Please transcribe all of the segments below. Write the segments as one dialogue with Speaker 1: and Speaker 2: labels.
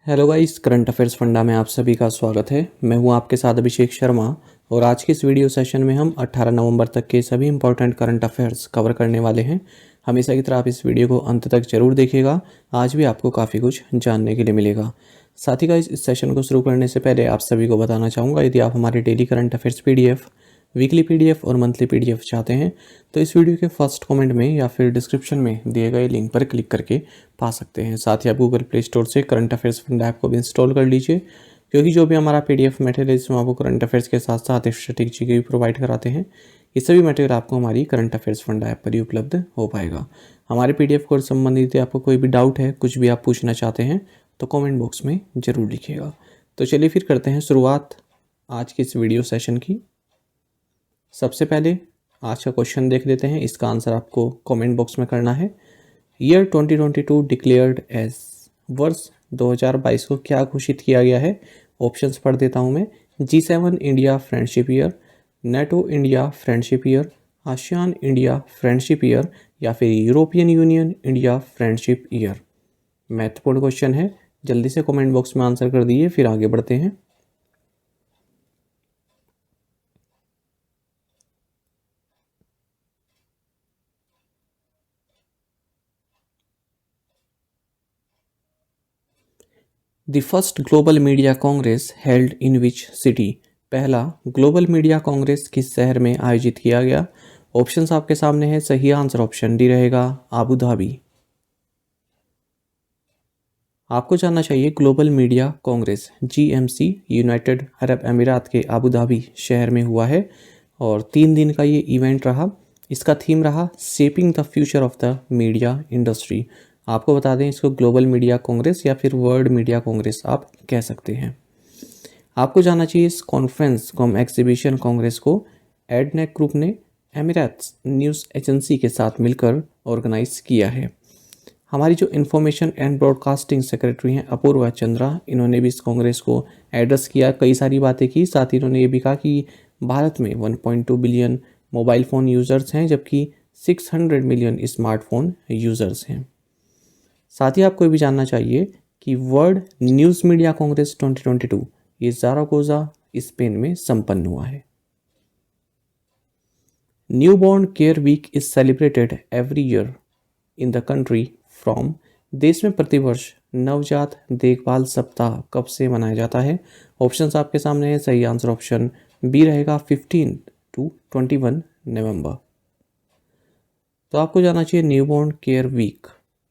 Speaker 1: Hello guys, current affairs funda में आप सभी का स्वागत है। मैं हूं आपके साथ अभिषेक शर्मा और आज के इस वीडियो सेशन में हम 18 नवंबर तक के सभी इंपॉर्टेंट करंट अफेयर्स कवर करने वाले हैं। हमेशा की तरह आप इस वीडियो को अंत तक जरूर देखिएगा। आज भी आपको काफ़ी कुछ जानने के लिए मिलेगा। साथ ही गाइस, इस सेशन को शुरू करने से पहले आप सभी को बताना चाहूँगा, यदि आप हमारे daily current affairs PDF, weekly PDF और मंथली PDF चाहते हैं तो इस वीडियो के फर्स्ट कमेंट में या फिर डिस्क्रिप्शन में दिए गए लिंक पर क्लिक करके पा सकते हैं। साथ ही आप गूगल प्ले स्टोर से करंट अफेयर्स फंड ऐप को भी इंस्टॉल कर लीजिए, क्योंकि जो भी हमारा PDF मटेरियल है इसमें आपको करंट अफेयर्स के साथ साथ स्ट्रेटेजी के भी प्रोवाइड कराते हैं। ये सभी मटेरियल आपको हमारी करंट अफेयर्स फंड ऐप पर ही उपलब्ध हो पाएगा। हमारे PDF कोर्स संबंधित आपको कोई भी डाउट है, कुछ भी आप पूछना चाहते हैं तो कमेंट बॉक्स में ज़रूर लिखिएगा। तो चलिए फिर करते हैं शुरुआत आज की इस वीडियो सेशन की। सबसे पहले आज का क्वेश्चन देख लेते हैं। इसका आंसर आपको कमेंट बॉक्स में करना है। ईयर 2022 डिक्लेयर्ड एज, वर्ष 2022 को क्या घोषित किया गया है? ऑप्शंस पढ़ देता हूं मैं। G7 India friendship year, NATO India friendship year, ASEAN India friendship year या फिर European union India friendship year. महत्वपूर्ण क्वेश्चन है, जल्दी से कमेंट बॉक्स में आंसर कर दीजिए, फिर आगे बढ़ते हैं। The first global media Congress held in which city? पहला ग्लोबल मीडिया कांग्रेस किस शहर में आयोजित किया गया? ऑप्शंस आपके सामने है। सही आंसर ऑप्शन डी रहेगा, आबू धाबी। आपको जानना चाहिए global media Congress GMC United Arab अमीरात के आबू धाबी शहर में हुआ है और 3 दिन का ये इवेंट रहा। इसका थीम रहा shaping the future of the media industry. आपको बता दें, इसको ग्लोबल मीडिया कांग्रेस या फिर वर्ल्ड मीडिया कांग्रेस आप कह सकते हैं। आपको जानना चाहिए इस कॉन्फ्रेंस को, एग्जीबिशन कांग्रेस को एडनेक ग्रुप ने एमिरेट्स न्यूज़ एजेंसी के साथ मिलकर ऑर्गेनाइज किया है। हमारी जो इन्फॉर्मेशन एंड ब्रॉडकास्टिंग सेक्रेटरी हैं अपूर्वा चंद्रा, इन्होंने भी इस कांग्रेस को एड्रेस किया, कई सारी बातें की। साथ ही इन्होंने ये भी कहा कि भारत में 1.2 बिलियन मोबाइल फ़ोन यूज़र्स हैं, जबकि 600 मिलियन स्मार्टफोन यूज़र्स हैं। साथ ही आपको ये भी जानना चाहिए कि वर्ल्ड न्यूज़ मीडिया कांग्रेस 2022 ये ज़ारागोजा स्पेन में संपन्न हुआ है। Newborn care week is celebrated every year in the country from. देश में प्रतिवर्ष नवजात देखभाल सप्ताह कब से मनाया जाता है? ऑप्शंस आपके सामने है। सही आंसर ऑप्शन बी रहेगा, 15 to 21 नवंबर। तो आपको जानना चाहिए न्यूबॉर्न केयर वीक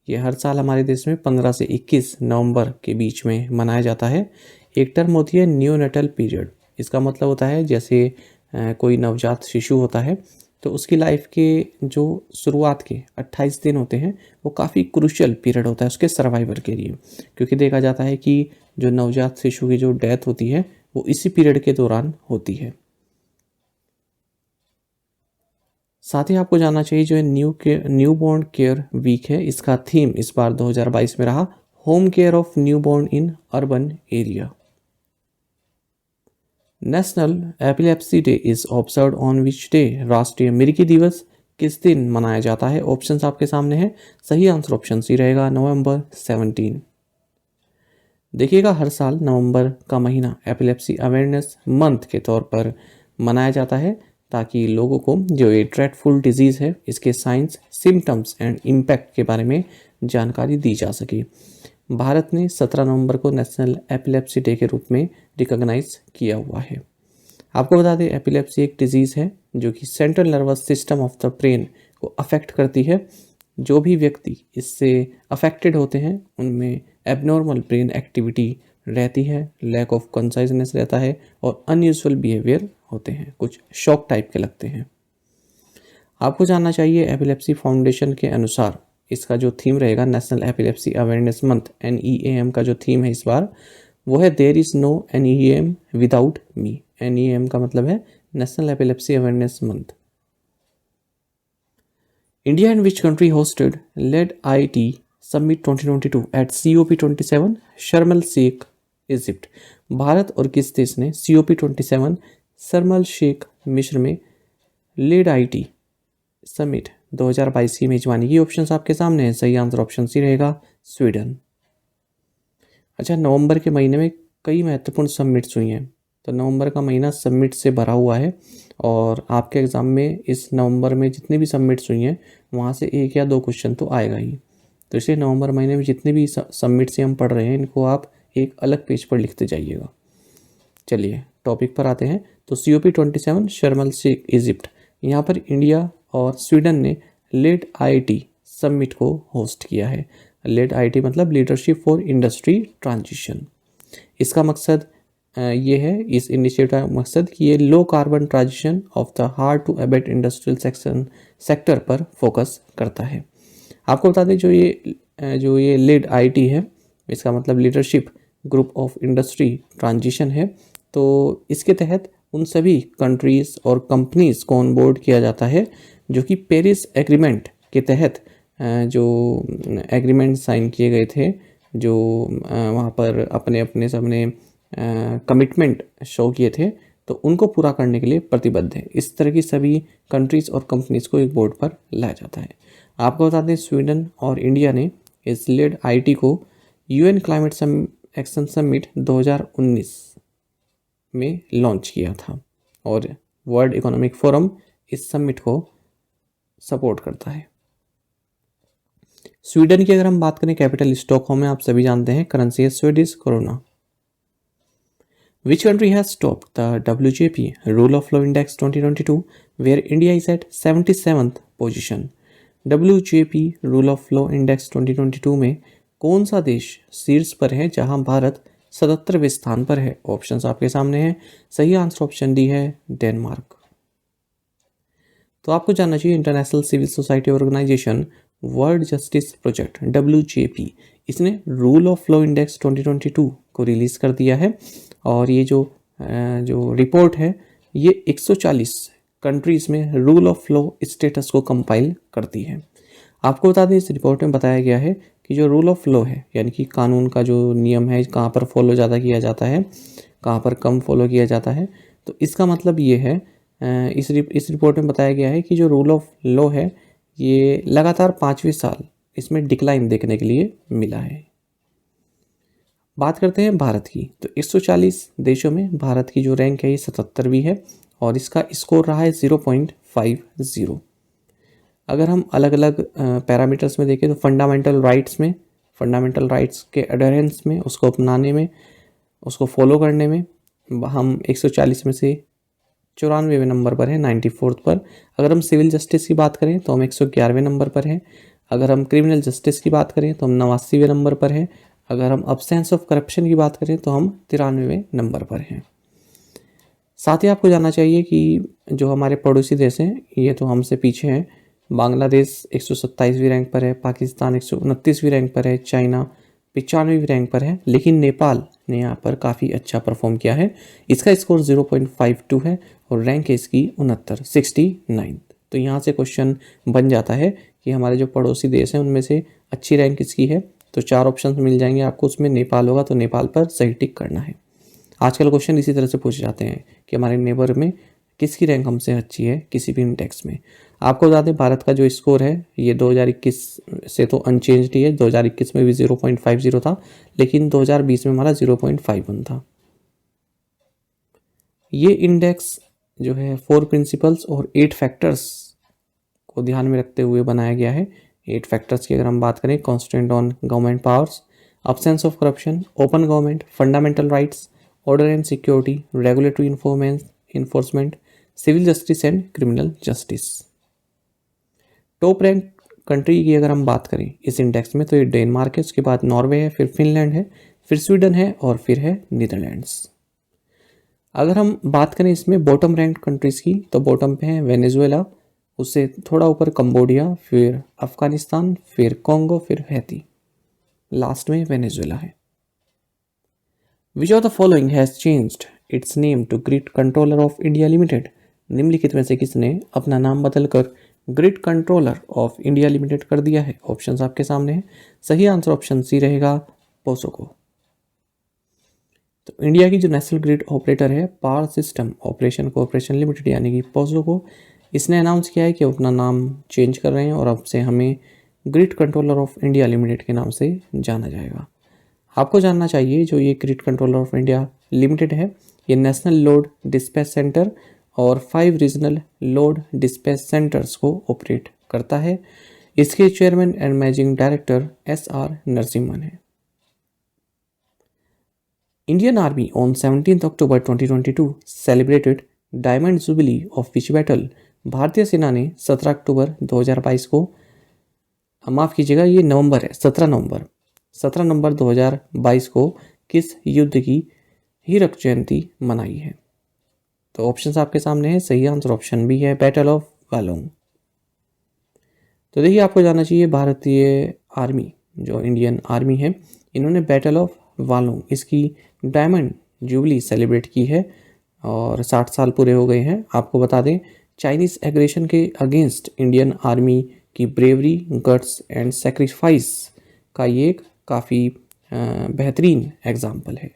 Speaker 1: ये हर साल हमारे देश में 15 से 21 नवंबर के बीच में मनाया जाता है। एक टर्म होती है न्यूनेटल पीरियड। इसका मतलब होता है जैसे कोई नवजात शिशु होता है तो उसकी लाइफ के जो शुरुआत के 28 दिन होते हैं वो काफ़ी क्रूशियल पीरियड होता है उसके सर्वाइवर के लिए, क्योंकि देखा जाता है कि जो नवजात शिशु की जो डेथ होती है वो इसी पीरियड के दौरान होती है। साथ ही आपको जानना चाहिए जो न्यूबॉर्न केयर वीक है, इसका थीम इस बार 2022 में रहा home care of newborn in urban area. National epilepsy day is observe on which day? राष्ट्रीय मिर्गी दिवस किस दिन मनाया जाता है? ऑप्शंस आपके सामने हैं। सही आंसर ऑप्शन सी रहेगा, नवंबर 17। देखिएगा, हर साल नवंबर का महीना एपिलेप्सी अवेयरनेस मंथ के तौर पर मनाया जाता है, ताकि लोगों को जो ये ड्रेडफुल डिजीज़ है इसके साइंस, सिम्टम्स एंड इम्पैक्ट के बारे में जानकारी दी जा सके। भारत ने 17 नवंबर को नेशनल एपिलेप्सी डे के रूप में रिकॉग्नाइज किया हुआ है। आपको बता दें, एपिलेप्सी एक डिजीज़ है जो कि central nervous system of the brain को अफेक्ट करती है। जो भी व्यक्ति इससे अफेक्टेड होते हैं उनमें एबनॉर्मल ब्रेन एक्टिविटी रहती है, लैक ऑफ कॉन्साइजनेस रहता है और अनयूजुअल बिहेवियर होते हैं, कुछ शॉक टाइप के लगते हैं। आपको जानना चाहिए एपिलेप्सी फाउंडेशन के अनुसार इसका जो थीम रहेगा national epilepsy awareness month NEAM का जो थीम है इस बार वो है there is no NEAM without me. NEAM का मतलब है national epilepsy awareness month. India and which country hosted led IT summit 2022 at COP27 Sharm L Sheikh Egypt? Bharat और किस देश ने COP27 शर्म एल शेख मिस्र में लेड IT समिट 2022 की मेजबानी की? ऑप्शंस आपके सामने हैं। सही आंसर ऑप्शन सी रहेगा, स्वीडन। अच्छा, नवंबर के महीने में कई महत्वपूर्ण समिट्स हुई हैं, तो नवंबर का महीना समिट से भरा हुआ है और आपके एग्ज़ाम में इस नवंबर में जितनी भी समिट्स हुई हैं वहाँ से 1 या 2 क्वेश्चन तो आएगा ही। तो इसलिए नवंबर महीने में जितने भी समिट से हम पढ़ रहे हैं इनको आप एक अलग पेज पर लिखते जाइएगा। चलिए टॉपिक पर आते हैं। तो COP27 Sharm L Sheikh Egypt, यहाँ पर इंडिया और स्वीडन ने लेड IIT समिट को होस्ट किया है। लेड IIT मतलब लीडरशिप फॉर इंडस्ट्री ट्रांजिशन। इसका मकसद ये है, इस इनिशिएटिव का मकसद कि ये low carbon transition of the hard to abate industrial sector पर फोकस करता है। आपको बता दें जो ये लेड IIT है, इसका मतलब leadership group of industry transition है। तो इसके तहत उन सभी कंट्रीज़ और कंपनीज़ को ऑन बोर्ड किया जाता है जो कि पेरिस एग्रीमेंट के तहत जो एग्रीमेंट साइन किए गए थे, जो वहाँ पर अपने अपने सबने कमिटमेंट शो किए थे, तो उनको पूरा करने के लिए प्रतिबद्ध है। इस तरह की सभी कंट्रीज़ और कंपनीज़ को एक बोर्ड पर लाया जाता है। आपको बता दें स्वीडन और इंडिया ने इस लेड IIT को UN क्लाइमेट एक्शन समिट 2019 में लॉन्च किया था और वर्ल्ड इकोनॉमिक फोरम इस समिट को सपोर्ट करता है। स्वीडन की अगर हम बात करें, कैपिटल स्टॉकहोम है, आप सभी जानते हैं, करेंसी है Swedish corona. Which country has topped the WJP Rule of Law Index 2022, where India is at 77th position? WJP Rule of Law Index 2022 में कौन सा देश शीर्ष पर है जहां भारत 77वें स्थान पर है? ऑप्शंस आपके सामने हैं। सही आंसर ऑप्शन डी है, डेनमार्क। तो आपको जानना चाहिए international civil society organisation world justice project WJP, इसने रूल ऑफ लॉ इंडेक्स 2022 को रिलीज़ कर दिया है और ये जो रिपोर्ट है ये 140 कंट्रीज़ में रूल ऑफ लॉ स्टेटस को कंपाइल करती है। आपको बता दें इस रिपोर्ट में बताया गया है कि जो रूल ऑफ लॉ है, यानी कि कानून का जो नियम है, कहाँ पर फॉलो ज़्यादा किया जाता है, कहाँ पर कम फॉलो किया जाता है, तो इसका मतलब ये है, इस रिपोर्ट में बताया गया है कि जो रूल ऑफ लॉ है ये लगातार 5वें साल इसमें डिक्लाइन देखने के लिए मिला है। बात करते हैं भारत की, तो 140 देशों में भारत की जो रैंक है ये 77वीं है और इसका स्कोर रहा है 0.50। अगर हम अलग अलग पैरामीटर्स में देखें तो फंडामेंटल राइट्स के अडेरेंस में, उसको अपनाने में, उसको फॉलो करने में हम 140 में से 94वें नंबर पर है, 94th पर। अगर हम सिविल जस्टिस की बात करें तो हम 111वें नंबर पर हैं। अगर हम क्रिमिनल जस्टिस की बात करें तो हम 89वें नंबर पर हैं। अगर हम अब्सेंस ऑफ करप्शन की बात करें तो हम 93वें नंबर पर हैं। साथ ही आपको जानना चाहिए कि जो हमारे पड़ोसी देश हैं ये तो हमसे पीछे हैं। बांग्लादेश 127वीं रैंक पर है, पाकिस्तान 129वीं रैंक पर है, चाइना 95वीं रैंक पर है, लेकिन नेपाल ने यहाँ पर काफ़ी अच्छा परफॉर्म किया है। इसका स्कोर 0.52 है और रैंक है इसकी 69। तो यहाँ से क्वेश्चन बन जाता है कि हमारे जो पड़ोसी देश हैं उनमें से अच्छी रैंक किसकी है, तो 4 ऑप्शन मिल जाएंगे आपको, उसमें नेपाल होगा, तो नेपाल पर सही टिक करना है। आजकल क्वेश्चन इसी तरह से पूछे जाते हैं कि हमारे नेबर में किसकी रैंक हमसे अच्छी है किसी भी इंडेक्स में। आपको बता दें भारत का जो स्कोर है ये 2021 से तो अनचेंज्ड ही है। 2021 में भी 0.50 था, लेकिन 2020 में हमारा 0.51 था। ये इंडेक्स जो है 4 प्रिंसिपल्स और 8 फैक्टर्स को ध्यान में रखते हुए बनाया गया है। 8 फैक्टर्स की अगर हम बात करें, constant on government powers, absence of corruption, open government, fundamental rights, order and security, regulatory enforcement, civil justice and criminal justice। Top rank country की अगर हम बात करें इस इंडेक्स में तो ये डेनमार्क है, उसके बाद नॉर्वे है, फिर फिनलैंड है, फिर स्वीडन है और फिर है नीदरलैंड्स। अगर हम बात करें इसमें बॉटम रैंक कंट्रीज़ की तो बॉटम पे है वेनेजुएला, उससे थोड़ा ऊपर कंबोडिया, फिर अफगानिस्तान, फिर कॉन्गो, फिर हैती, लास्ट में वेनेजुएला है। Which of the following has changed its name to grid controller of India limited? निम्नलिखित में से किसने अपना नाम बदलकर grid controller of India limited कर दिया है? ऑप्शंस आपके सामने हैं। सही आंसर ऑप्शन सी रहेगा, पोसोको। तो इंडिया की जो नेशनल ग्रिड ऑपरेटर है power system operation corporation limited यानी कि पोसोको, इसने अनाउंस किया है कि अपना नाम चेंज कर रहे हैं और अब से हमें grid controller of India limited के नाम से जाना जाएगा। आपको जानना चाहिए जो ये credit controller of India limited है, ये नेशनल लोड डिस्पैच सेंटर और 5 रीजनल लोड डिस्पैच सेंटर्स को ऑपरेट करता है। इसके chairman and managing director SR Narasimhan है। Indian army on 17 October 2022 celebrated diamond jubilee of which battle. भारतीय सेना ने 17 अक्टूबर 2022 को, माफ़ कीजिएगा ये नवंबर है, 17 नवंबर 2022 को किस युद्ध की हीरक जयंती मनाई है। तो ऑप्शंस आपके सामने है, सही आंसर ऑप्शन बी है, बैटल ऑफ वालोंग। तो देखिए आपको जानना चाहिए भारतीय आर्मी, जो इंडियन आर्मी है, इन्होंने बैटल ऑफ वालोंग इसकी डायमंड जुबली सेलिब्रेट की है और 60 साल पूरे हो गए हैं। आपको बता दें चाइनीज़ एग्रेशन के अगेंस्ट इंडियन आर्मी की ब्रेवरी, गट्स एंड सेक्रीफाइस का ये एक काफ़ी बेहतरीन एग्जाम्पल है।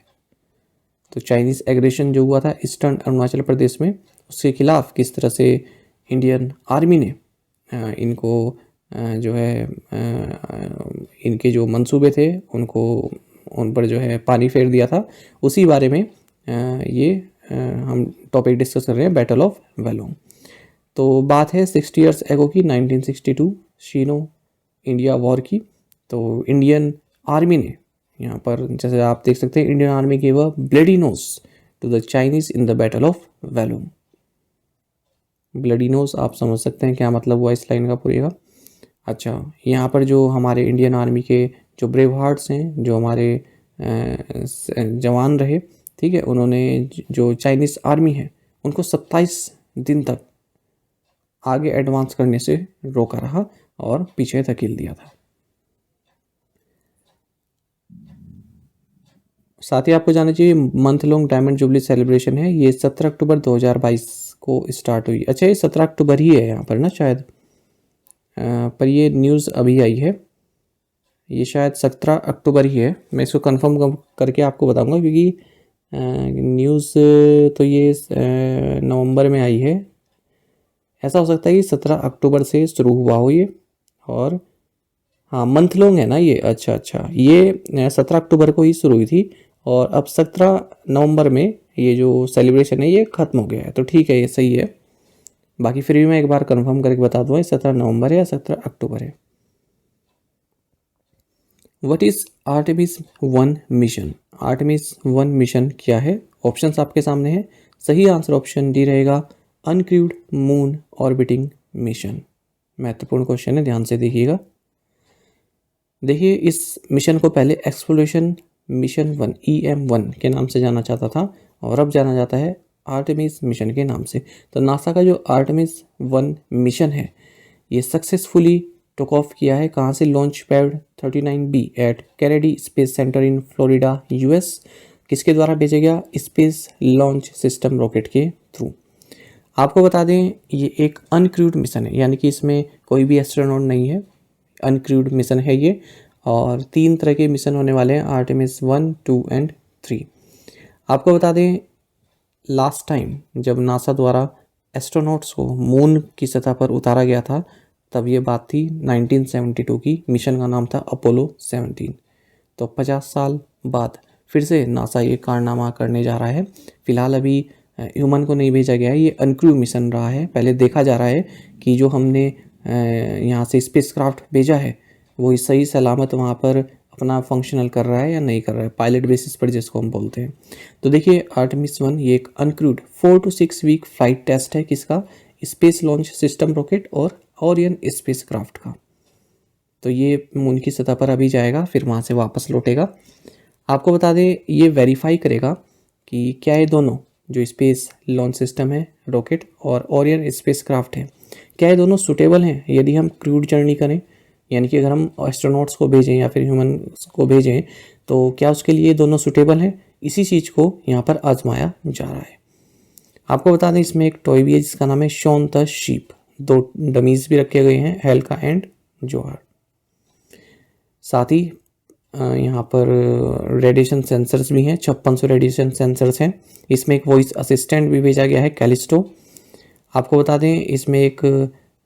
Speaker 1: तो चाइनीज़ एग्रेशन जो हुआ था ईस्टर्न अरुणाचल प्रदेश में, उसके खिलाफ किस तरह से इंडियन आर्मी ने इनको जो है इनके जो मंसूबे थे उनको उन पर जो है पानी फेर दिया था, उसी बारे में ये हम टॉपिक डिस्कस कर रहे हैं, बैटल ऑफ वालोंग। तो बात है 60 ईयर्स एगो की, 1962 शीनो इंडिया वॉर की। तो इंडियन आर्मी ने यहाँ पर जैसे आप देख सकते हैं, Indian army gave a bloody nose to the Chinese in the battle of Walong. Bloody nose आप समझ सकते हैं क्या मतलब हुआ इस लाइन का पूरेगा। अच्छा, यहाँ पर जो हमारे इंडियन आर्मी के जो ब्रेव हार्ट्स हैं, जो हमारे जवान रहे, ठीक है, उन्होंने जो चाइनीज़ आर्मी है उनको 27 दिन तक आगे एडवांस करने से रोका रहा और पीछे धकेल दिया था। साथ ही आपको जानना चाहिए month long diamond jubilee celebration है, ये 17 अक्टूबर 2022 को स्टार्ट हुई। अच्छा, ये 17 अक्टूबर ही है यहाँ पर ना शायद, पर ये न्यूज़ अभी आई है, ये शायद 17 अक्टूबर ही है। मैं इसको कंफर्म करके आपको बताऊंगा क्योंकि न्यूज़ तो ये नवंबर में आई है। ऐसा हो सकता है कि 17 अक्टूबर से शुरू हुआ हो ये, और हाँ मंथ लॉन्ग है ना ये। अच्छा, ये 17 अक्टूबर को ही शुरू हुई थी और अब 17 नवंबर में ये जो सेलिब्रेशन है ये ख़त्म हो गया है। तो ठीक है, ये सही है। बाकी फिर भी मैं एक बार कंफर्म करके बता दूँ 17 नवंबर है या 17 अक्टूबर है। What is Artemis 1 mission. Artemis 1 mission क्या है? ऑप्शंस आपके सामने है, सही आंसर ऑप्शन डी रहेगा, अनक्रूड मून ऑर्बिटिंग मिशन। महत्वपूर्ण क्वेश्चन है, ध्यान से देखिएगा। देखिए इस मिशन को पहले एक्सप्लोरेशन मिशन 1 EM1 के नाम से जाना जाता था और अब जाना जाता है आर्टेमिस मिशन के नाम से। तो नासा का जो आर्टेमिस 1 मिशन है ये सक्सेसफुली टुक ऑफ किया है कहाँ से? Launch pad 39B at Kennedy space centre in Florida US। किसके द्वारा भेजा गया? स्पेस लॉन्च सिस्टम रॉकेट के थ्रू। आपको बता दें ये एक अनक्रूड मिशन है, यानी कि इसमें कोई भी एस्ट्रोनॉट नहीं है, अनक्रूड मिशन है ये। और 3 तरह के मिशन होने वाले हैं, आर्टेमिस 1, 2 एंड 3। आपको बता दें लास्ट टाइम जब नासा द्वारा एस्ट्रोनॉट्स को मून की सतह पर उतारा गया था तब ये बात थी 1972 की। मिशन का नाम था अपोलो 17। तो 50 साल बाद फिर से नासा ये कारनामा करने जा रहा है। फिलहाल अभी ह्यूमन को नहीं भेजा गया है, ये अनक्रूड मिशन रहा है। पहले देखा जा रहा है कि जो हमने यहाँ से स्पेसक्राफ्ट भेजा है वो सही सलामत वहाँ पर अपना फंक्शनल कर रहा है या नहीं कर रहा है, पायलट बेसिस पर जिसको हम बोलते हैं। तो देखिए आर्टेमिस 1 ये एक uncrewed 4 to 6 week flight test है किसका? स्पेस लॉन्च सिस्टम रॉकेट और ओरियन स्पेसक्राफ्ट का। तो ये मून की सतह पर अभी जाएगा, फिर वहाँ से वापस लौटेगा। आपको बता दें ये वेरीफाई करेगा कि क्या ये दोनों जो स्पेस लॉन्च सिस्टम है रॉकेट और ओरियन स्पेसक्राफ्ट है, क्या ये दोनों सूटेबल हैं यदि हम क्रूड जर्नी करें, यानी कि अगर हम एस्ट्रोनॉट्स को भेजें या फिर ह्यूमन को भेजें तो क्या उसके लिए दोनों सूटेबल हैं। इसी चीज़ को यहाँ पर आजमाया जा रहा है। आपको बता दें इसमें एक टॉय भी है जिसका नाम है शॉन द शीप। 2 डमीज भी रखे गए हैं, हेल्का एंड जोहर। साथ ही यहाँ पर रेडिएशन सेंसर्स भी हैं, 5600 रेडिएशन सेंसर्स हैं। इसमें एक वॉइस असिस्टेंट भी भेजा गया है, कैलिस्टो। आपको बता दें इसमें एक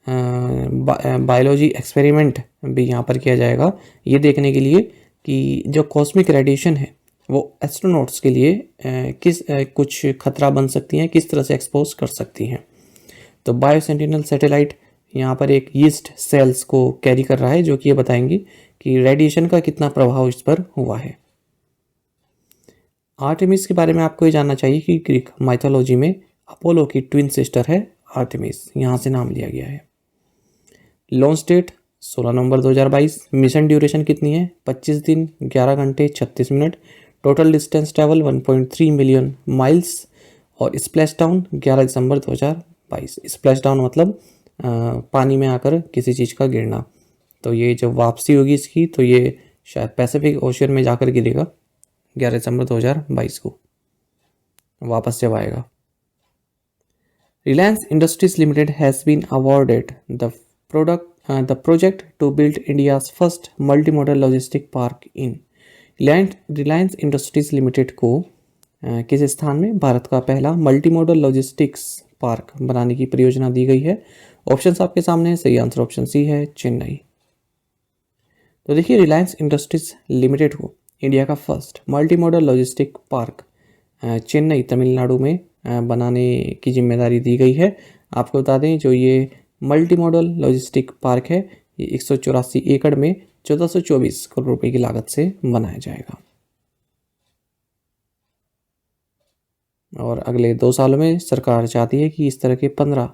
Speaker 1: बायोलॉजी एक्सपेरिमेंट भी यहाँ पर किया जाएगा, ये देखने के लिए कि जो कॉस्मिक रेडिएशन है वो एस्ट्रोनॉट्स के लिए कुछ खतरा बन सकती हैं, किस तरह से एक्सपोज कर सकती हैं। तो बायो सेंटिनल सैटेलाइट यहाँ पर एक यीस्ट सेल्स को कैरी कर रहा है जो कि ये बताएंगी कि रेडिएशन का कितना प्रभाव इस पर हुआ है। आर्टेमिस के बारे में आपको ये जानना चाहिए कि ग्रीक माइथोलॉजी में अपोलो की ट्विन सिस्टर है आर्टेमिस, यहाँ से नाम लिया गया है। लॉन्च डेट 16 नवंबर 2022। मिशन ड्यूरेशन कितनी है? 25 दिन 11 घंटे 36 minute. Total distance travel 1.3 million miles. और स्प्लैश डाउन 11 दिसंबर 2022। स्प्लैश डाउन मतलब पानी में आकर किसी चीज़ का गिरना। तो ये जब वापसी होगी इसकी तो ये शायद पैसिफिक ओशियन में जाकर गिरेगा 11 दिसंबर 2022 को वापस जब आएगा। Reliance Industries Limited has been awarded the project to build India's first multimodal logistic park in Reliance Industries Limited को किस स्थान में भारत का पहला मल्टीमोडल लॉजिस्टिक्स पार्क बनाने की परियोजना दी गई है। ऑप्शंस आपके सामने है, सही आंसर ऑप्शन सी है, चेन्नई। तो देखिए रिलायंस इंडस्ट्रीज लिमिटेड को इंडिया का first multimodal logistic park Chennai Tamil Nadu में बनाने की जिम्मेदारी दी गई है। आपको बता दें जो ये मल्टी मॉडल लॉजिस्टिक पार्क है ये 184 एकड़ में 1424 करोड़ रुपए की लागत से बनाया जाएगा और अगले 2 सालों में सरकार चाहती है कि इस तरह के 15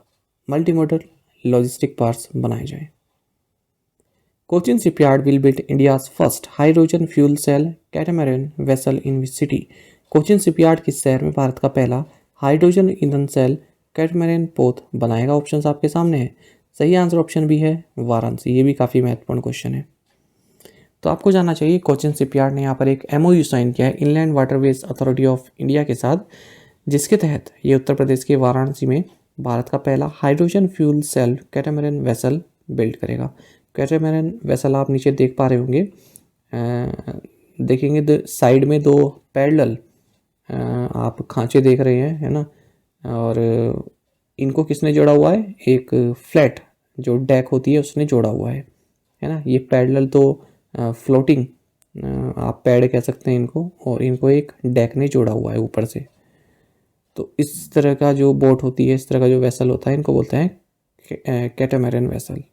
Speaker 1: मल्टी मॉडल लॉजिस्टिक पार्क्स बनाए जाएं। Cochin shipyard will build India's first hydrogen fuel cell catamaran vessel in which city. Cochin shipyard किस शहर में भारत का पहला हाइड्रोजन ईंधन सेल कैटमैरन पोत बनाएगा। ऑप्शंस आपके सामने है, सही आंसर ऑप्शन बी है, वाराणसी। ये भी काफ़ी महत्वपूर्ण क्वेश्चन है। तो आपको जानना चाहिए कोचिन शिपयार्ड ने यहाँ पर एक MOU साइन किया है inland waterways authority of India के साथ, जिसके तहत ये उत्तर प्रदेश के वाराणसी में भारत का पहला hydrogen fuel cell catamaran vessel build करेगा। कैटामैरन वेसल आप नीचे देख पा रहे होंगे, देखेंगे साइड में 2 पैरेलल आप खांचे देख रहे हैं, है ना, और इनको किसने जोड़ा हुआ है? एक फ्लैट जो डेक होती है उसने जोड़ा हुआ है ना। ये पैरेलल तो फ्लोटिंग आप पैड कह सकते हैं इनको, और इनको एक डेक ने जोड़ा हुआ है ऊपर से। तो इस तरह का जो बोट होती है, इस तरह का जो वेसल होता है, इनको बोलते हैं कैटामैरन वेसल।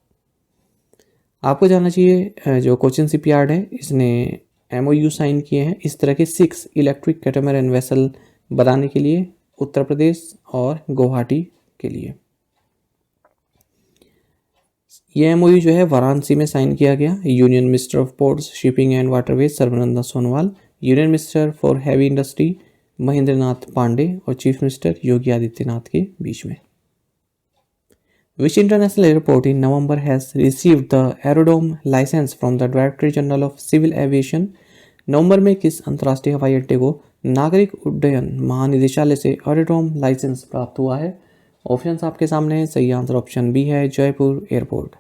Speaker 1: आपको जानना चाहिए जो कोचिन शिपयार्ड है इसने MOU साइन किए हैं इस तरह के 6 इलेक्ट्रिक कैटामैरन वेसल बनाने के लिए उत्तर प्रदेश और गुवाहाटी के लिए। ये MOU जो है वाराणसी में साइन किया गया। Union minister of ports shipping and waterways Sarbananda Sonowal, union minister for heavy industry Mahendra Nath Pandey और चीफ मिनिस्टर योगी आदित्यनाथ के बीच में। Which international airport in November has received the aerodrome license from the Directorate General of Civil Aviation? नवंबर में किस अंतर्राष्ट्रीय हवाई अड्डे को नागरिक उड्डयन महानिदेशालय से एरोड्रोम लाइसेंस प्राप्त हुआ है? ऑप्शंस आपके सामने है, सही आंसर ऑप्शन बी है, जयपुर एयरपोर्ट।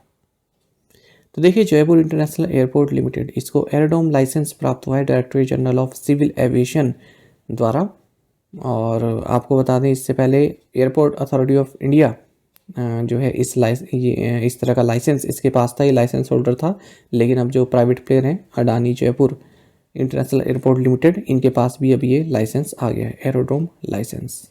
Speaker 1: तो देखिए जयपुर इंटरनेशनल एयरपोर्ट लिमिटेड, इसको एरोड्रोम लाइसेंस प्राप्त हुआ है directorate general of civil aviation द्वारा। और आपको बता दें इससे पहले एयरपोर्ट अथॉरिटी ऑफ इंडिया जो है इस तरह का लाइसेंस इसके पास था, ये लाइसेंस होल्डर था। लेकिन अब जो प्राइवेट प्लेयर हैं Adani Jaipur international airport limited, इनके पास भी अभी ये लाइसेंस आ गया है, aerodrome licence.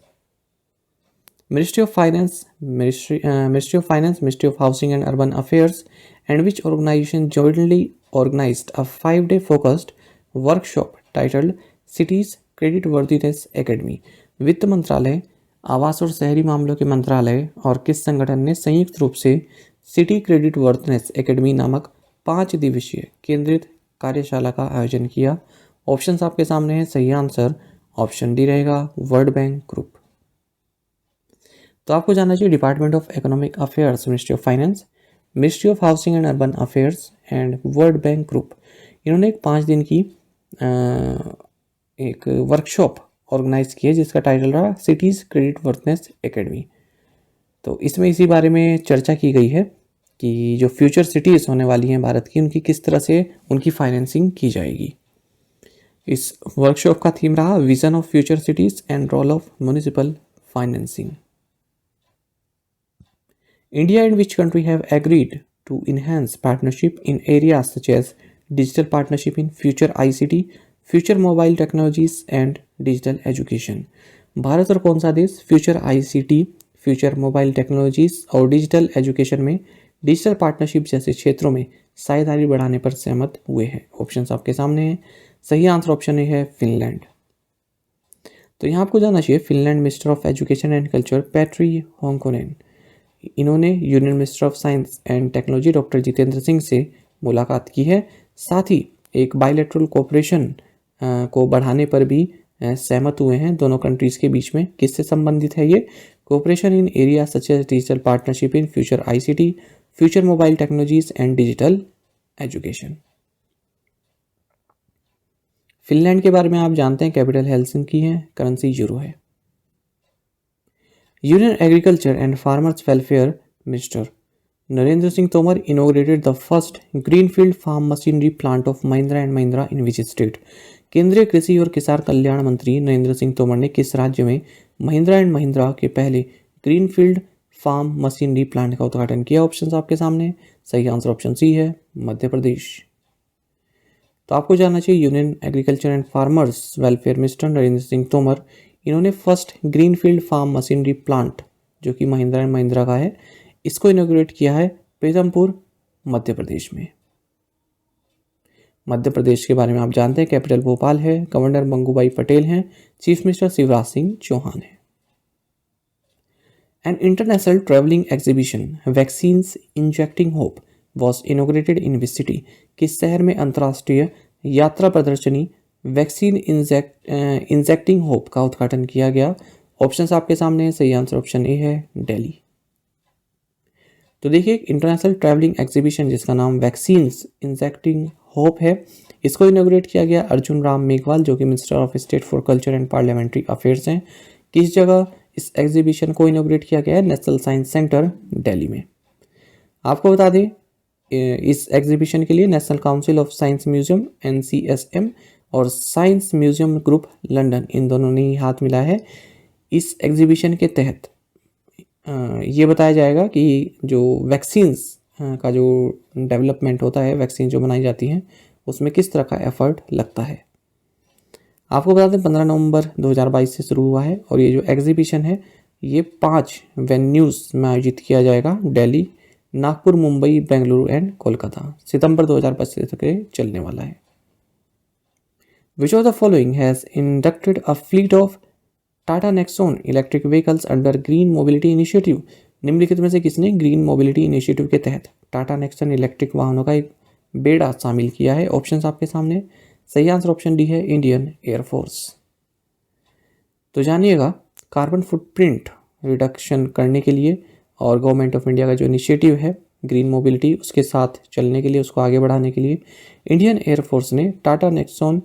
Speaker 1: Ministry of finance, ministry of housing and urban affairs and which organisation jointly organised a 5-day focused workshop titled cities credit worthiness academy. वित्त मंत्रालय, आवास और शहरी मामलों के मंत्रालय और किस संगठन ने संयुक्त रूप से सिटी क्रेडिट वर्थनेस एकेडमी नामक 5 दिवसीय केंद्रित कार्यशाला का आयोजन किया? ऑप्शंस आपके सामने हैं, सही आंसर ऑप्शन डी रहेगा, वर्ल्ड बैंक ग्रुप। तो आपको जानना चाहिए department of economic affairs, ministry of finance, ministry of housing and urban affairs and world bank group, इन्होंने एक 5 दिन की एक वर्कशॉप ऑर्गेनाइज किया जिसका टाइटल रहा सिटीज़ क्रेडिट वर्थनेस एकेडमी। तो इसमें इसी बारे में चर्चा की गई है कि जो फ्यूचर सिटीज़ होने वाली हैं भारत की, उनकी किस तरह से उनकी फाइनेंसिंग की जाएगी। इस वर्कशॉप का थीम रहा vision of future cities and role of municipal financing. India and which country have agreed to enhance partnership in areas such as digital partnership in future ICT, future mobile technologies and digital education. भारत और कौन सा देश future ICT, future mobile technologies और digital education में digital partnership जैसे क्षेत्रों में साझेदारी बढ़ाने पर सहमत हुए हैं? ऑप्शंस आपके सामने हैं। सही आंसर ऑप्शन ए है फिनलैंड। तो यहाँ आपको जानना चाहिए Finland minister of education and culture Petri Honkonen, इन्होंने union minister of science and technology doctor Jitendra Singh से मुलाकात की है। साथ ही एक बायलैटरल कोऑपरेशन को बढ़ाने पर भी सहमत हुए हैं दोनों कंट्रीज के बीच में। किससे संबंधित है ये? Cooperation in area such as digital partnership in future ICT, future mobile technologies and digital education. Finland के बारे में आप जानते हैं, कैपिटल हेलसिंकी है, करेंसी यूरो है। Union agriculture and farmers welfare minister Narendra Singh Tomar inaugurated the first greenfield farm machinery plant of Mahindra and Mahindra in which state? केंद्रीय कृषि और किसान कल्याण मंत्री नरेंद्र सिंह तोमर ने किस राज्य में महिंद्रा एंड महिंद्रा के पहले ग्रीनफील्ड फार्म मशीनरी प्लांट का उद्घाटन किया? ऑप्शंस आपके सामने। सही आंसर ऑप्शन सी है, मध्य प्रदेश। तो आपको जानना चाहिए union agriculture and farmers welfare minister Narendra Singh Tomar, इन्होंने first greenfield farm machinery plant जो कि महिंद्रा एंड महिंद्रा का है, इसको इनोग्रेट किया है पीथमपुर, मध्य प्रदेश में। मध्य प्रदेश के बारे में आप जानते हैं, कैपिटल भोपाल है, गवर्नर मंगूभाई पटेल हैं, चीफ मिनिस्टर शिवराज सिंह चौहान है। An international travelling exhibition vaccines injecting hope was inaugurated in which city? किस शहर में अंतर्राष्ट्रीय यात्रा प्रदर्शनी वैक्सीन इंजेक्टिंग होप का उद्घाटन किया गया? ऑप्शंस आपके सामने है। सही आंसर ऑप्शन ए है, दिल्ली। तो देखिए, इंटरनेशनल ट्रैवलिंग एग्जीबिशन जिसका नाम वैक्सीन्स इंजेक्टिंग होप है, इसको इनोग्रेट किया गया अर्जुन राम मेघवाल जो कि minister of state for culture and parliamentary affairs हैं। किस जगह इस एग्जीबिशन को इनोग्रेट किया गया है? नेशनल साइंस सेंटर, दिल्ली में। आपको बता दें, इस एग्जीबिशन के लिए national council of science museum NCSM और साइंस म्यूजियम ग्रुप लंदन, इन दोनों ने ही हाथ मिला है। इस एग्जीबिशन के तहत ये बताया जाएगा कि जो वैक्सीन्स का जो डेवलपमेंट होता है, वैक्सीन जो बनाई जाती हैं, उसमें किस तरह का एफर्ट लगता है। आपको बता दें 15 नवंबर 2022 से शुरू हुआ है और ये जो एग्जीबिशन है ये 5 वेन्यूज़ में आयोजित किया जाएगा, दिल्ली, नागपुर, मुंबई, बेंगलुरु एंड कोलकाता। सितंबर 2025 तक चलने वाला है। Which of the following has inducted a fleet of Tata Nexon electric vehicles under green mobility initiative? निम्नलिखित में से किसने ग्रीन मोबिलिटी इनिशिएटिव के तहत टाटा नेक्सॉन इलेक्ट्रिक वाहनों का एक बेड़ा शामिल किया है? ऑप्शंस आपके सामने। सही आंसर ऑप्शन डी है, इंडियन एयरफोर्स। तो जानिएगा, कार्बन फुटप्रिंट रिडक्शन करने के लिए और गवर्नमेंट ऑफ इंडिया का जो इनिशिएटिव है ग्रीन मोबिलिटी, उसके साथ चलने के लिए, उसको आगे बढ़ाने के लिए इंडियन एयरफोर्स ने टाटा नेक्सॉन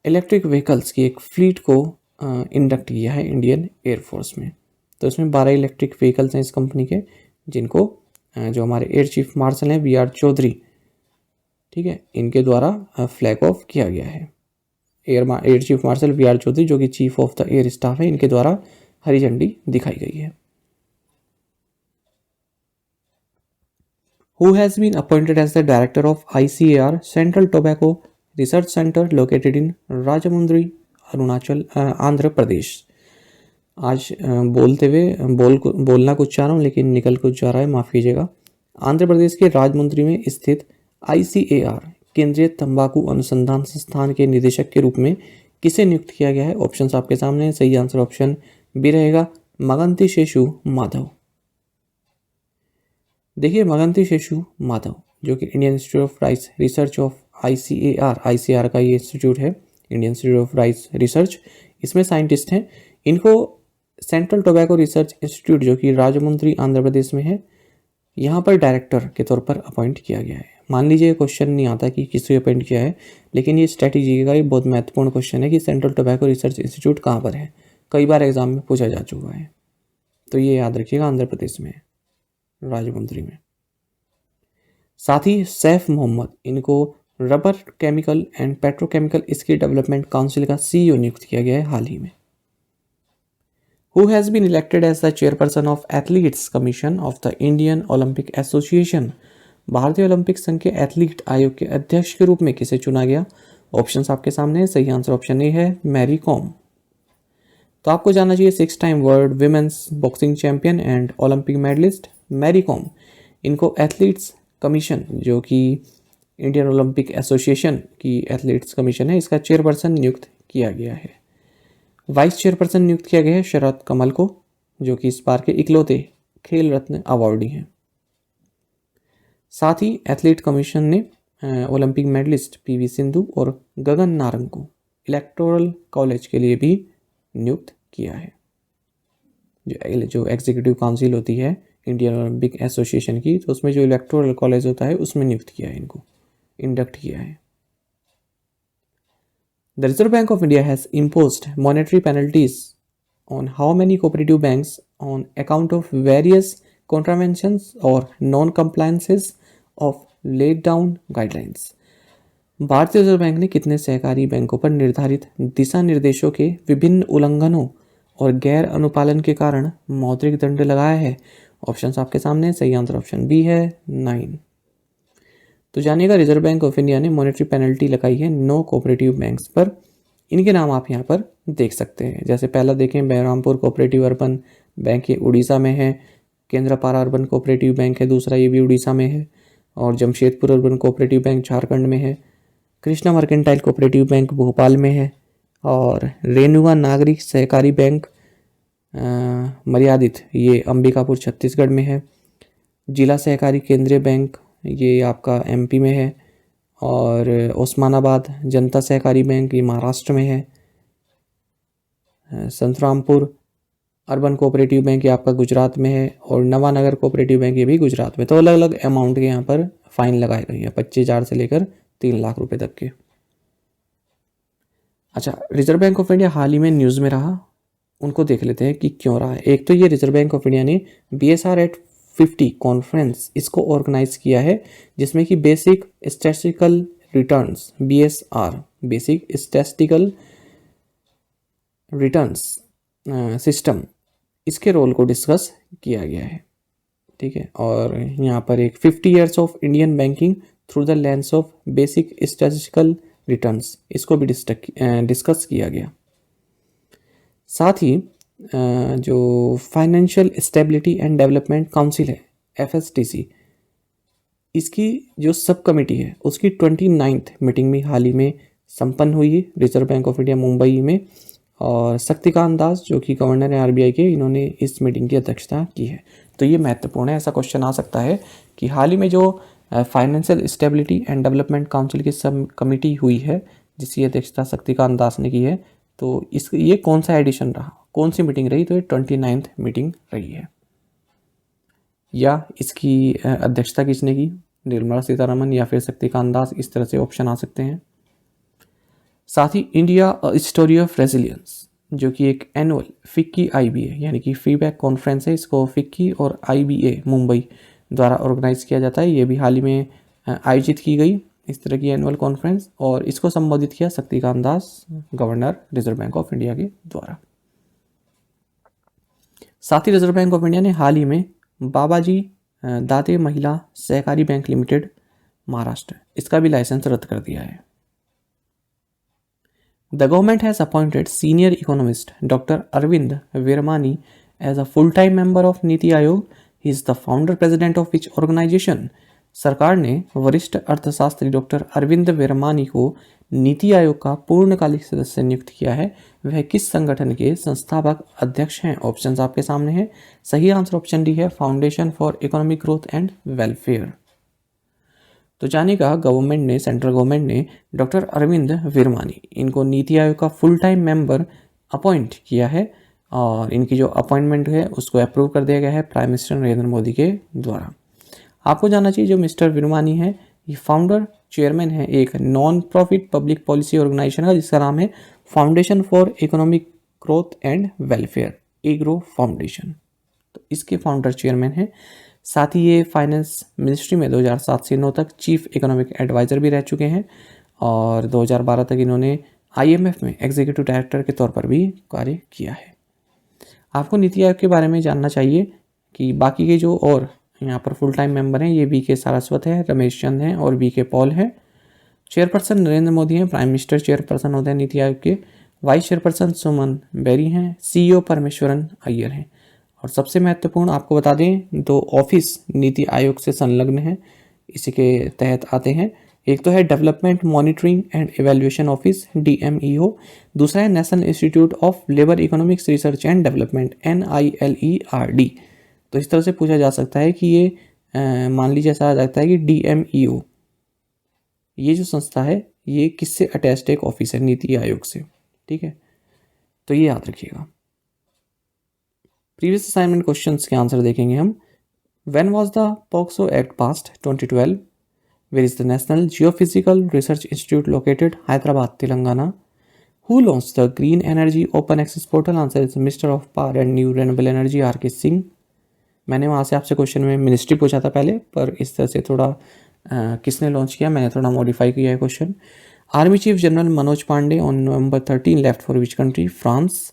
Speaker 1: इलेक्ट्रिक व्हीकल्स की एक फ्लीट को इंडक्ट किया है इंडियन एयरफोर्स में। तो इसमें 12 इलेक्ट्रिक व्हीकल्स हैं इस कंपनी के, जिनको जो हमारे एयर चीफ मार्शल हैं VR चौधरी, ठीक है, इनके द्वारा फ्लैग ऑफ किया गया है। Air chief marshal VR Chaudhari जो कि chief of the air staff है, इनके द्वारा हरी झंडी दिखाई गई है। Who has been appointed as the director of ICAR Central Tobacco Research Center located in Rajahmundry, Arunachal, Andhra Pradesh? आज बोलते हुए बोलना कुछ चाह रहा हूँ लेकिन निकल कुछ जा रहा है, माफ़ कीजिएगा। आंध्र प्रदेश के राजमुंद्री में स्थित ICAR केंद्रीय तंबाकू अनुसंधान संस्थान के निदेशक के रूप में किसे नियुक्त किया गया है? ऑप्शंस आपके सामने। सही आंसर ऑप्शन बी रहेगा, मगंती शेषु माधव। देखिए, मगंती शेषु माधव जो कि Indian institute of rice research of ICAR का ये इंस्टीट्यूट है, Indian institute of rice research, इसमें साइंटिस्ट हैं। इनको सेंट्रल टोबैको रिसर्च इंस्टीट्यूट जो कि राजमुंद्री आंध्र प्रदेश में है, यहाँ पर डायरेक्टर के तौर पर अपॉइंट किया गया है। मान लीजिए क्वेश्चन नहीं आता कि किसको अपॉइंट किया है, लेकिन ये स्ट्रैटेजी का एक बहुत महत्वपूर्ण क्वेश्चन है कि सेंट्रल टोबैको रिसर्च इंस्टीट्यूट कहाँ पर है, कई बार एग्जाम में पूछा जा चुका है। तो ये याद रखिएगा, आंध्र प्रदेश में, राजमुंद्री में। साथ ही सैफ मोहम्मद, इनको rubber chemical and petrochemical skill development council का CEO नियुक्त किया गया है हाल ही में। Who has been elected as the chairperson of Athletes Commission of the Indian Olympic Association? भारतीय ओलंपिक संघ के एथलीट आयोग के अध्यक्ष के रूप में किसे चुना गया? ऑप्शंस आपके सामने है। सही आंसर ऑप्शन ए है मैरी कॉम। तो आपको जानना चाहिए 6 time world women's boxing champion and Olympic medallist Mary Kom, इनको एथलीट्स कमीशन जो कि इंडियन ओलंपिक एसोसिएशन की एथलीट्स कमीशन है, इसका चेयरपर्सन नियुक्त किया गया है। वाइस चेयरपर्सन नियुक्त किया गया है शरद कमल को, जो कि इस बार के इकलौते खेल रत्न अवार्डी हैं। साथ ही एथलीट कमीशन ने ओलंपिक मेडलिस्ट पीवी सिंधु और गगन नारंग को इलेक्टोरल कॉलेज के लिए भी नियुक्त किया है। जो एग्जीक्यूटिव काउंसिल होती है इंडियन ओलंपिक एसोसिएशन की, तो उसमें जो इलेक्टोरल कॉलेज होता है उसमें नियुक्त किया है, इनको इंडक्ट किया है। The reserve bank of India has imposed monetary penalties on how many cooperative banks on account of various contraventions or non-compliances of laid down guidelines। भारतीय रिजर्व बैंक ने कितने सहकारी बैंकों पर निर्धारित दिशा निर्देशों के विभिन्न उल्लंघनों और गैर अनुपालन के कारण मौद्रिक दंड लगाया है? ऑप्शंस आपके सामने। सही आंसर ऑप्शन बी है 9। तो जानिएगा रिजर्व बैंक ऑफ इंडिया ने मॉनेटरी पेनल्टी लगाई है 9 कोऑपरेटिव बैंक्स पर। इनके नाम आप यहाँ पर देख सकते हैं। जैसे पहला देखें, बहरामपुर कोऑपरेटिव अर्बन बैंक, ये उड़ीसा में है। केंद्रपाड़ा अर्बन कोऑपरेटिव बैंक है दूसरा, ये भी उड़ीसा में है। और Jamshedpur urban cooperative bank Jharkhand में है। Krishna mercantile cooperative bank Bhopal में है। और रेणुका नागरिक सहकारी बैंक मर्यादित, ये अंबिकापुर छत्तीसगढ़ में है। जिला सहकारी केंद्रीय बैंक, ये आपका एमपी में है। और ओस्मानाबाद जनता सहकारी बैंक, ये महाराष्ट्र में है। संतरामपुर अर्बन कोऑपरेटिव बैंक, ये आपका गुजरात में है। और नवानगर कोऑपरेटिव बैंक, ये भी गुजरात में। तो अलग अलग अमाउंट के यहाँ पर फाइन लगाए गए हैं, 25,000 से लेकर 3 लाख रुपए तक के। अच्छा, रिजर्व बैंक ऑफ इंडिया हाल ही में न्यूज़ में रहा, उनको देख लेते हैं कि क्यों रहा है। एक तो ये रिजर्व बैंक ऑफ इंडिया ने BSR@50 कॉन्फ्रेंस इसको ऑर्गेनाइज किया है, जिसमें कि basic statistical returns, BSR basic statistical returns system, इसके रोल को डिस्कस किया गया है। ठीक है। और यहाँ पर एक 50 years of Indian banking through the lens of basic statistical returns, इसको भी डिस्कस किया गया। साथ ही जो financial stability and development council है FSTC, इसकी जो सब कमेटी है उसकी 29th मीटिंग भी हाल ही में संपन्न हुई है reserve bank of India Mumbai में। और शक्तिकांत दास जो कि गवर्नर है RBI के, इन्होंने इस मीटिंग की अध्यक्षता की है। तो ये महत्वपूर्ण है, ऐसा क्वेश्चन आ सकता है कि हाल ही में जो financial stability and development council की सब कमेटी हुई है जिसकी अध्यक्षता शक्तिकांत दास ने की है, तो ये कौन सा एडिशन रहा, कौन सी मीटिंग रही? तो ये 29th मीटिंग रही है। या इसकी अध्यक्षता किसने की? निर्मला सीतारमन या फिर शक्तिकांत दास, इस तरह से ऑप्शन आ सकते हैं। साथ ही इंडिया स्टोरी ऑफ रेजिलियंस, जो कि एक एनुअल फिक्की IBA यानी कि फीडबैक कॉन्फ्रेंस है, इसको फिक्की और IBA मुंबई द्वारा ऑर्गेनाइज किया जाता है। ये भी हाल ही में आयोजित की गई इस तरह की एनुअल कॉन्फ्रेंस, और इसको संबोधित किया Shaktikanta Das, governor reserve bank of India के द्वारा। साथ ही रिजर्व बैंक ऑफ इंडिया ने हाल ही में बाबाजी दाते महिला सहकारी बैंक लिमिटेड महाराष्ट्र, इसका भी लाइसेंस रद्द कर दिया है। The government has appointed senior economist Dr. Arvind Virmani as a full-time member of NITI Aayog. He is the founder president of which organization? सरकार ने वरिष्ठ अर्थशास्त्री डॉक्टर अरविंद विरमानी को नीति आयोग का पूर्णकालिक सदस्य नियुक्त किया है। वह किस संगठन के संस्थापक अध्यक्ष हैं? ऑप्शंस आपके सामने हैं। सही आंसर ऑप्शन डी है foundation for economic growth and welfare. तो जानिएगा गवर्नमेंट ने, सेंट्रल गवर्नमेंट ने डॉक्टर अरविंद विरमानी, इनको नीति आयोग का फुल टाइम मेंबर अपॉइंट किया है। और इनकी जो अपॉइंटमेंट है उसको अप्रूव कर दिया गया है प्राइम मिनिस्टर नरेंद्र मोदी के द्वारा। आपको जानना चाहिए जो मिस्टर विरमानी है, ये फाउंडर चेयरमैन है एक non profit public policy organisation का, जिसका नाम है foundation for economic growth and welfare, agro foundation. तो इसके फाउंडर चेयरमैन है। साथ ही ये फाइनेंस मिनिस्ट्री में 2007 से 2009 तक चीफ इकोनॉमिक एडवाइज़र भी रह चुके हैं। और 2012 तक इन्होंने IMF में एग्जीक्यूटिव डायरेक्टर के तौर पर भी कार्य किया है। आपको नीति आयोग के बारे में जानना चाहिए कि बाकी के जो और यहाँ पर फुल टाइम मेंबर हैं, ये वी.के. सारस्वत है, रमेश चंद हैं और वी.के. पॉल है। चेयरपर्सन नरेंद्र मोदी हैं, प्राइम मिनिस्टर चेयरपर्सन होते हैं नीति आयोग के। वाइस चेयरपर्सन सुमन बेरी हैं, सीईओ परमेश्वरन अय्यर हैं। और सबसे महत्वपूर्ण आपको बता दें, 2 ऑफिस नीति आयोग से संलग्न हैं, इसी के तहत आते हैं। एक तो है development monitoring and evaluation office DMEO, दूसरा है national institute of labour economics research and development NILERD। तो इस तरह से पूछा जा सकता है कि ये मान लीजिए ऐसा आ जाता है कि DMEO ये जो संस्था है ये किससे अटैच्ड एक ऑफिस है, नीति आयोग से, ठीक है। तो ये याद रखिएगा। प्रीवियस असाइनमेंट क्वेश्चंस के आंसर देखेंगे हम। When was the POCSO act passed? 2012। Where is the national geophysical research institute located? Hyderabad, Telangana. Who launch the green energy open access portal? Answer is minister of power and new renewable energy RK Singh. मैंने वहाँ से आपसे question में ministry पूछा था पहले, पर इस तरह से थोड़ा किसने लॉन्च किया, मैंने थोड़ा मॉडिफाई किया है question. Army chief general Manoj Pande on November 13 left for which country? France.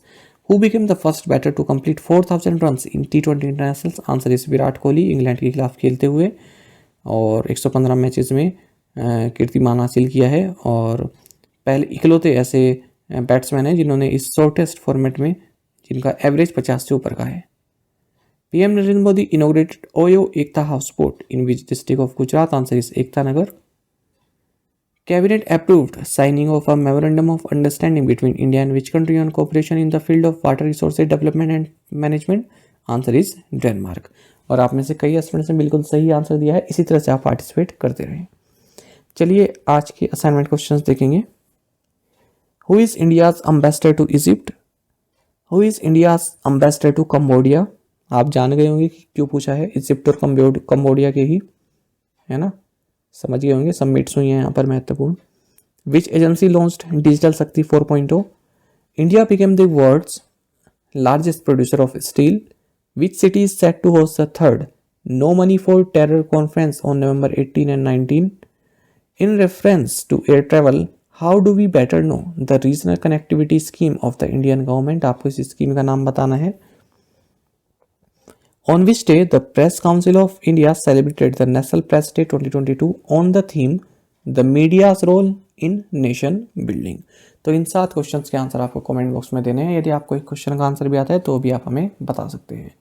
Speaker 1: Who became the first batter to complete 4000 runs in T20 international? Answer is Virat Kohli, England के खिलाफ खेलते हुए, और 115 मैचेस में कीर्तिमान हासिल किया है, और पहले इकलौते ऐसे बैट्समैन हैं जिन्होंने इस शॉर्टेस्ट फॉर्मेट में जिनका एवरेज 50 से ऊपर का है। PM Narendra Modi inaugurated OYO Ekta house boat in which district of Gujarat? Answer is Ekta Nagar. Cabinet approved signing of a memorandum of understanding between India and which country on cooperation in the field of water resources development and management? Answer is Denmark। और आप में से कई students ने बिल्कुल सही answer दिया है, इसी तरह से आप पार्टिसिपेट करते रहें। चलिए आज के असाइनमेंट क्वेश्चंस देखेंगे। Who is India's ambassador to Egypt? Who is India's ambassador to Cambodia? आप जान गए होंगे कि क्यों पूछा है, इजिप्ट और कंबोडिया के ही, है ना, समझ गए होंगे, सबमिट्स हुई हैं यहाँ पर महत्वपूर्ण। विच agency launched digital Shakti 4.0? India became the world's largest producer of steel. Which city is set to host the 3rd no money for terror conference on November 18 and 19? In reference to air travel, how do we better know the regional connectivity scheme of the Indian government? आपको इस scheme का नाम बताना है। On which day the Press Council of India celebrated the National Press Day 2022 on the theme The Media's Role in Nation Building? तो इन 7 questions के answer आपको comment box में देने हैं। यदि आपको एक क्वेश्चन का आंसर भी आता है तो भी आप हमें बता सकते हैं।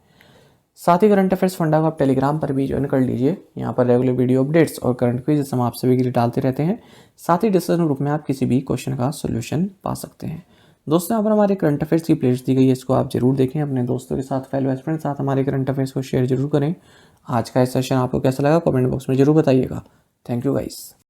Speaker 1: साथ ही करंट अफेयर्स फंडा को आप टेलीग्राम पर भी ज्वाइन कर लीजिए। यहाँ पर रेगुलर वीडियो अपडेट्स और करंट क्विज हम आप सभी के लिए डालते रहते हैं। साथ ही डिस्कशन ग्रुप में आप किसी भी क्वेश्चन का सोल्यूशन पा सकते हैं। दोस्तों, यहाँ पर हमारे करंट अफेयर्स की प्लेलिस्ट दी गई है, इसको आप जरूर देखें, अपने दोस्तों के साथ, फेलो स्टूडेंट के साथ हमारे करंट अफेयर्स को शेयर जरूर करें। आज का इस सेशन आपको कैसा लगा कमेंट बॉक्स में जरूर बताइएगा। Thank you guys.